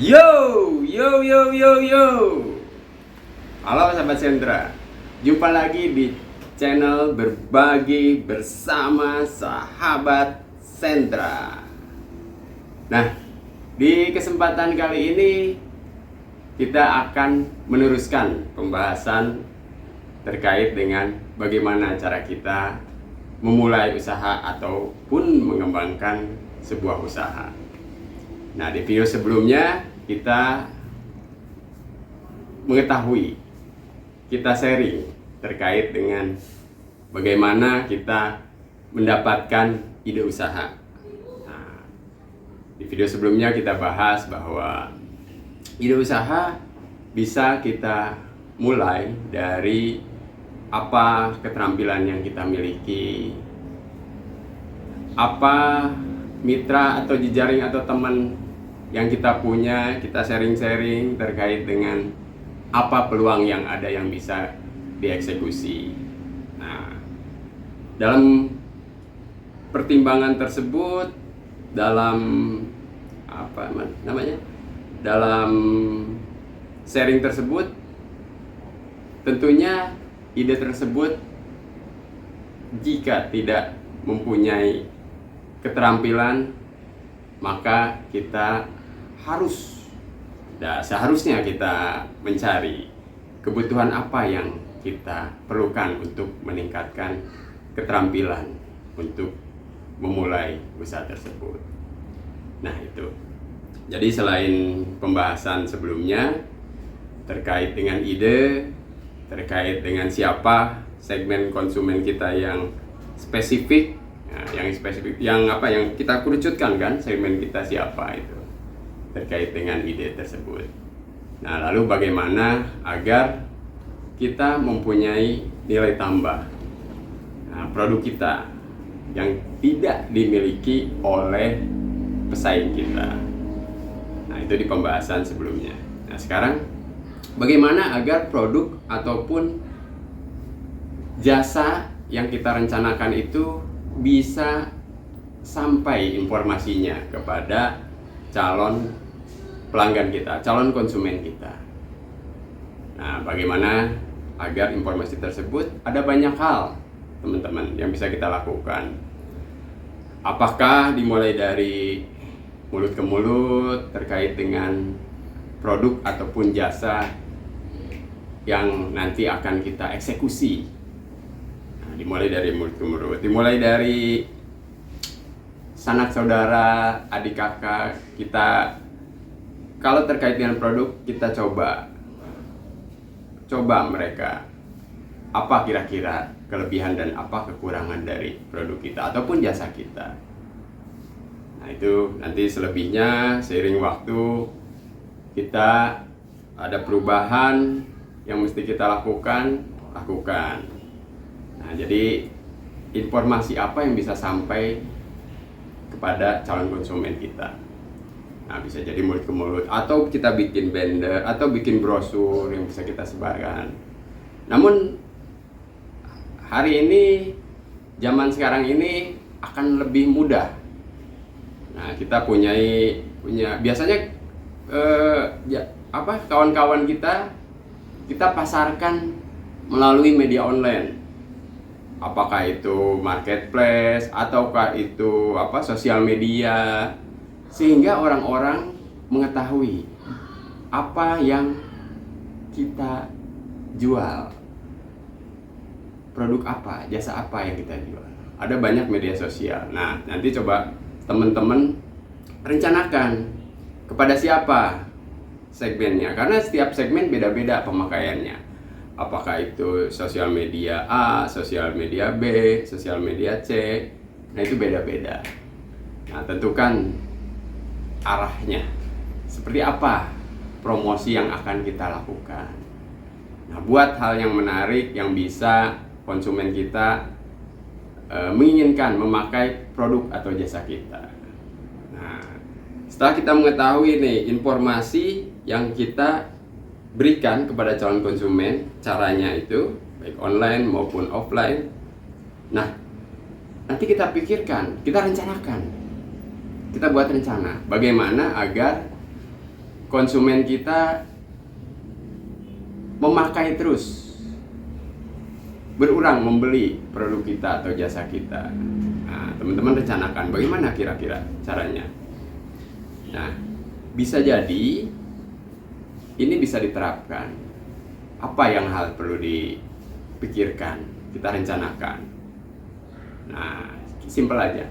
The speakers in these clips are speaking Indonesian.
Yo, yo, yo, yo, yo. Halo sahabat Sentra, jumpa lagi di channel Berbagi Bersama Sahabat Sentra. Nah, di kesempatan kali ini kita akan meneruskan pembahasan terkait dengan bagaimana cara kita memulai usaha ataupun mengembangkan sebuah usaha. Nah, di video sebelumnya kita mengetahui, kita sharing terkait dengan bagaimana kita mendapatkan ide usaha. Nah, di video sebelumnya kita bahas bahwa ide usaha bisa kita mulai dari apa keterampilan yang kita miliki, apa mitra atau jejaring atau teman yang kita punya, kita sharing-sharing terkait dengan apa peluang yang ada yang bisa dieksekusi. Nah, dalam pertimbangan tersebut, dalam dalam sharing tersebut, tentunya ide tersebut jika tidak mempunyai keterampilan, maka kita seharusnya kita mencari kebutuhan apa yang kita perlukan untuk meningkatkan keterampilan untuk memulai usaha tersebut. Nah, itu. Jadi selain pembahasan sebelumnya terkait dengan ide, terkait dengan siapa segmen konsumen kita yang spesifik, yang kita kerucutkan kan, segmen kita siapa itu terkait dengan ide tersebut. Nah, lalu bagaimana agar kita mempunyai nilai tambah produk kita yang tidak dimiliki oleh pesaing kita. Nah, itu di pembahasan sebelumnya. Nah, sekarang bagaimana agar produk ataupun jasa yang kita rencanakan itu bisa sampai informasinya kepada calon pelanggan kita, calon konsumen kita. Nah, bagaimana agar informasi tersebut, ada banyak hal teman-teman yang bisa kita lakukan. Apakah dimulai dari mulut ke mulut terkait dengan produk ataupun jasa yang nanti akan kita eksekusi. Nah, dimulai dari mulut ke mulut, dimulai dari sanak saudara, adik kakak kita. Kalau terkait dengan produk, kita coba mereka apa kira-kira kelebihan dan apa kekurangan dari produk kita ataupun jasa kita. Nah, itu nanti selebihnya seiring waktu kita ada perubahan yang mesti kita lakukan. Nah, jadi informasi apa yang bisa sampai kepada calon konsumen kita. Nah, bisa jadi mulut ke mulut, atau kita bikin banner atau bikin brosur yang bisa kita sebarkan. Namun hari ini, zaman sekarang ini akan lebih mudah. Nah, kita punya biasanya kawan-kawan kita pasarkan melalui media online. Apakah itu marketplace ataukah itu sosial media, sehingga orang-orang mengetahui apa yang kita jual, produk apa, jasa apa yang kita jual. Ada banyak media sosial. Nah, nanti coba teman-teman rencanakan kepada siapa segmennya, karena setiap segmen beda-beda pemakaiannya. Apakah itu sosial media A, sosial media B, sosial media C. Nah, itu beda-beda. Nah, tentukan arahnya. Seperti apa promosi yang akan kita lakukan. Nah, buat hal yang menarik yang bisa konsumen kita menginginkan memakai produk atau jasa kita. Nah, setelah kita mengetahui nih informasi yang kita berikan kepada calon konsumen, caranya itu baik online maupun offline. Nah, nanti kita pikirkan, kita rencanakan, kita buat rencana bagaimana agar konsumen kita memakai terus, berulang membeli produk kita atau jasa kita. Nah, teman-teman rencanakan bagaimana kira-kira caranya. Nah, bisa jadi ini bisa diterapkan. Apa yang hal perlu dipikirkan, kita rencanakan. Nah, simpel aja.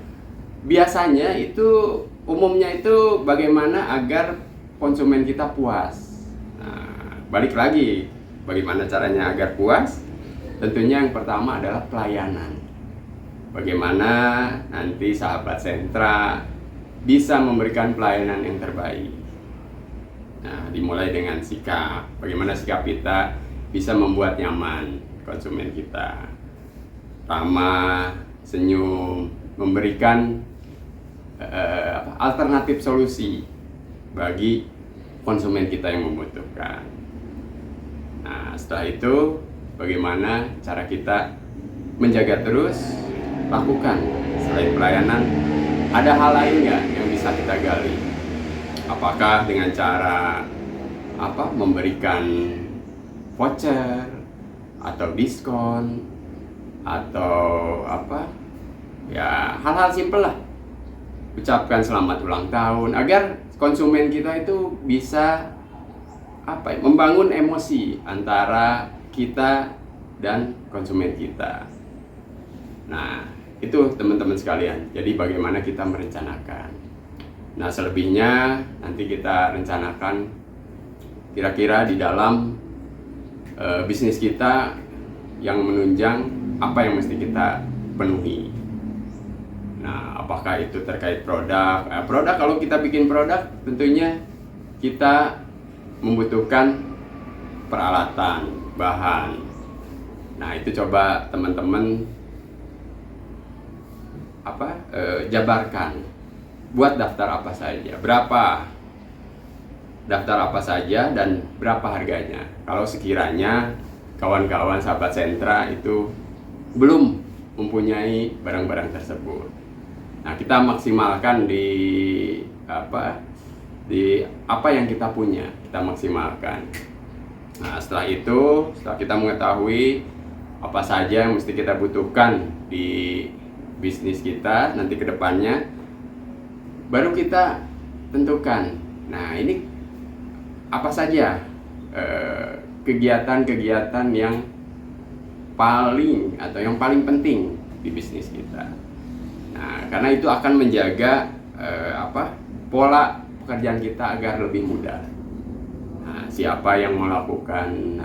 Biasanya itu, umumnya itu bagaimana agar konsumen kita puas. Nah, balik lagi, bagaimana caranya agar puas? Tentunya yang pertama adalah pelayanan. Bagaimana nanti sahabat sentra bisa memberikan pelayanan yang terbaik. Nah, dimulai dengan sikap. Bagaimana sikap kita bisa membuat nyaman konsumen kita. Ramah, senyum, memberikan alternatif solusi bagi konsumen kita yang membutuhkan. Nah, setelah itu bagaimana cara kita menjaga terus, lakukan. Selain pelayanan, ada hal lain nggak yang bisa kita gali? Apakah dengan cara memberikan voucher atau diskon atau hal-hal simpel lah. Ucapkan selamat ulang tahun agar konsumen kita itu bisa membangun emosi antara kita dan konsumen kita. Nah, itu teman-teman sekalian. Jadi bagaimana kita merencanakan. Nah, selebihnya nanti kita rencanakan kira-kira di dalam bisnis kita yang menunjang apa yang mesti kita penuhi. Nah, apakah itu terkait produk? Produk, kalau kita bikin produk, tentunya kita membutuhkan peralatan, bahan. Nah, itu coba teman-teman jabarkan. Buat daftar apa saja, berapa daftar apa saja, dan berapa harganya. Kalau sekiranya kawan-kawan sahabat sentra itu belum mempunyai barang-barang tersebut, nah, kita maksimalkan di apa yang kita punya, kita maksimalkan. Nah, setelah itu, setelah kita mengetahui apa saja yang mesti kita butuhkan di bisnis kita nanti ke depannya, baru kita tentukan. Nah, ini apa saja kegiatan-kegiatan yang paling penting di bisnis kita. Nah, karena itu akan menjaga pola pekerjaan kita agar lebih mudah. Nah, siapa yang melakukan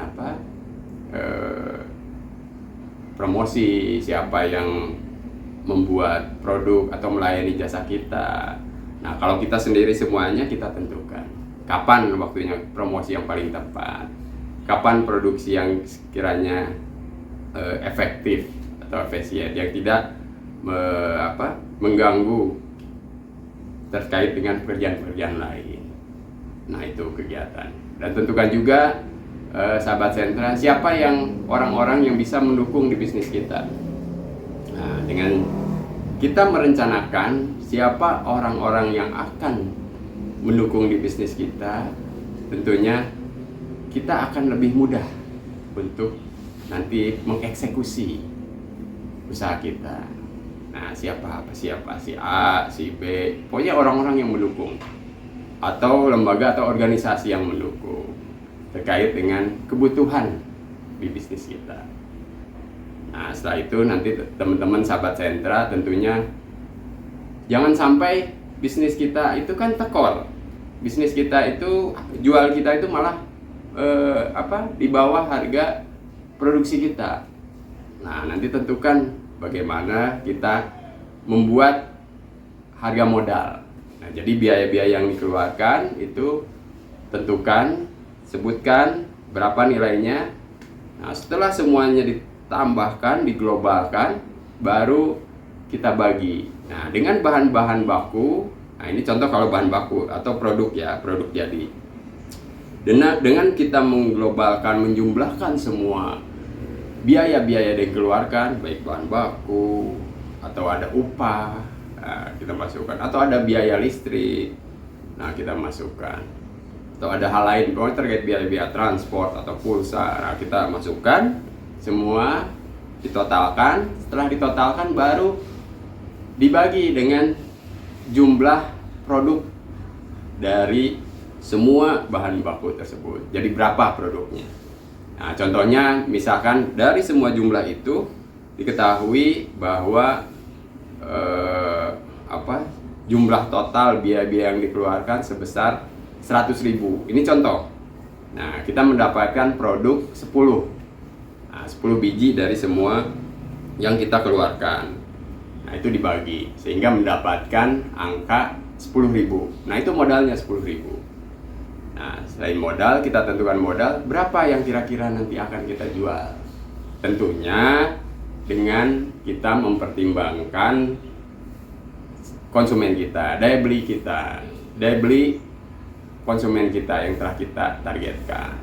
promosi, siapa yang membuat produk atau melayani jasa kita. Nah, kalau kita sendiri semuanya kita tentukan kapan waktunya promosi yang paling tepat, kapan produksi yang sekiranya efektif atau efisien, yang tidak mengganggu terkait dengan pekerjaan-pekerjaan lain. Nah, itu kegiatan. Dan tentukan juga sahabat sentra, siapa yang orang-orang yang bisa mendukung di bisnis kita. Nah, dengan kita merencanakan siapa orang-orang yang akan mendukung di bisnis kita, tentunya kita akan lebih mudah untuk nanti mengeksekusi usaha kita. Nah, siapa si A, si B, pokoknya orang-orang yang mendukung, atau lembaga atau organisasi yang mendukung terkait dengan kebutuhan di bisnis kita. Nah, setelah itu nanti teman-teman sahabat sentra tentunya jangan sampai bisnis kita itu kan tekor. Bisnis kita itu, jual kita itu malah di bawah harga produksi kita. Nah, nanti tentukan bagaimana kita membuat harga modal. Nah, jadi biaya-biaya yang dikeluarkan itu tentukan, sebutkan berapa nilainya. Nah, setelah semuanya ditambahkan, diglobalkan, baru kita bagi. Nah, dengan bahan-bahan baku, nah ini contoh kalau bahan baku atau produk jadi. Dengan kita mengglobalkan, menjumlahkan semua biaya-biaya yang dikeluarkan, baik bahan baku atau ada upah, nah, kita masukkan, atau ada biaya listrik, nah kita masukkan. atau ada hal lain, pokoknya terkait biaya-biaya transport atau pulsa. Nah, kita masukkan semua, ditotalkan. Setelah ditotalkan baru dibagi dengan jumlah produk dari semua bahan baku tersebut. Jadi berapa produknya? Nah, contohnya misalkan dari semua jumlah itu diketahui bahwa jumlah total biaya-biaya yang dikeluarkan sebesar 100.000. Ini contoh. Nah, kita mendapatkan produk 10. Nah, 10 biji dari semua yang kita keluarkan. Nah, itu dibagi sehingga mendapatkan angka 10.000. Nah, itu modalnya 10.000. Nah, selain modal, kita tentukan modal berapa yang kira-kira nanti akan kita jual. Tentunya dengan kita mempertimbangkan konsumen kita, daya beli konsumen kita yang telah kita targetkan.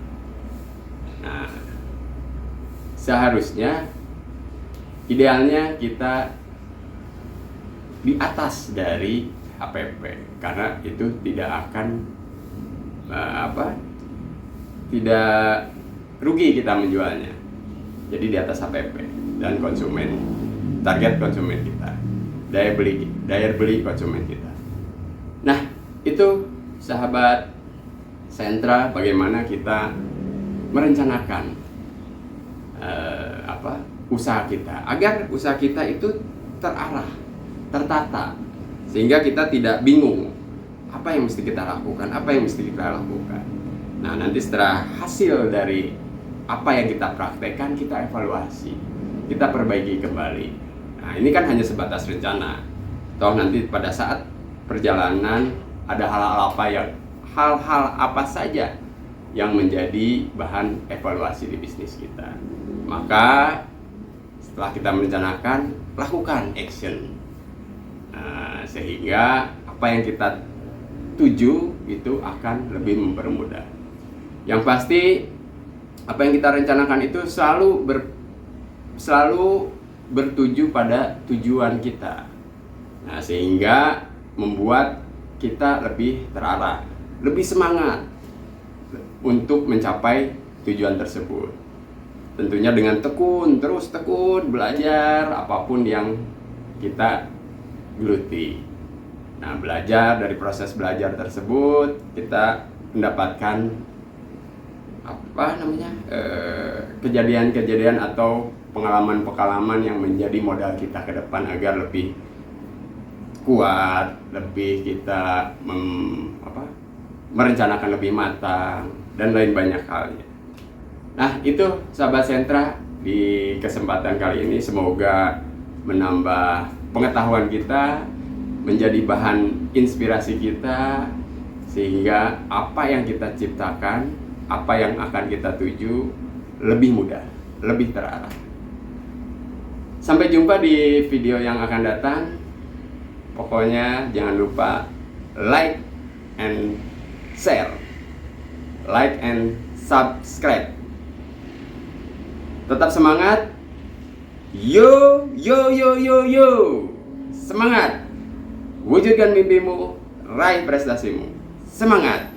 Nah, seharusnya idealnya kita di atas dari HPP, karena itu tidak akan tidak rugi kita menjualnya. Jadi di atas HPP dan konsumen, target konsumen kita, daya beli konsumen kita. Nah, itu sahabat sentra, bagaimana kita merencanakan usaha kita agar usaha kita itu terarah, tertata, sehingga kita tidak bingung apa yang mesti kita lakukan, apa yang mesti kita lakukan. Nah, nanti setelah hasil dari apa yang kita praktekkan, kita evaluasi, kita perbaiki kembali. Nah, ini kan hanya sebatas rencana. Toh nanti pada saat perjalanan ada hal-hal apa saja yang menjadi bahan evaluasi di bisnis kita. Maka setelah kita merencanakan, lakukan action. Nah, sehingga apa yang kita tuju itu akan lebih mempermudah. Yang pasti apa yang kita rencanakan itu selalu bertuju pada tujuan kita. Nah, sehingga membuat kita lebih terarah, lebih semangat untuk mencapai tujuan tersebut. Tentunya dengan terus tekun belajar apapun yang kita geluti. Nah, belajar dari proses belajar tersebut, kita mendapatkan kejadian-kejadian atau pengalaman-pengalaman yang menjadi modal kita ke depan agar lebih kuat, lebih kita merencanakan lebih matang dan lain banyak halnya. Nah, itu sahabat sentra, di kesempatan kali ini semoga menambah pengetahuan kita, menjadi bahan inspirasi kita, sehingga apa yang kita ciptakan, apa yang akan kita tuju lebih mudah, lebih terarah. Sampai jumpa di video yang akan datang. Pokoknya jangan lupa like and share, like and subscribe. Tetap semangat. Yo, semangat. Wujudkan mimpimu, raih prestasimu. Semangat.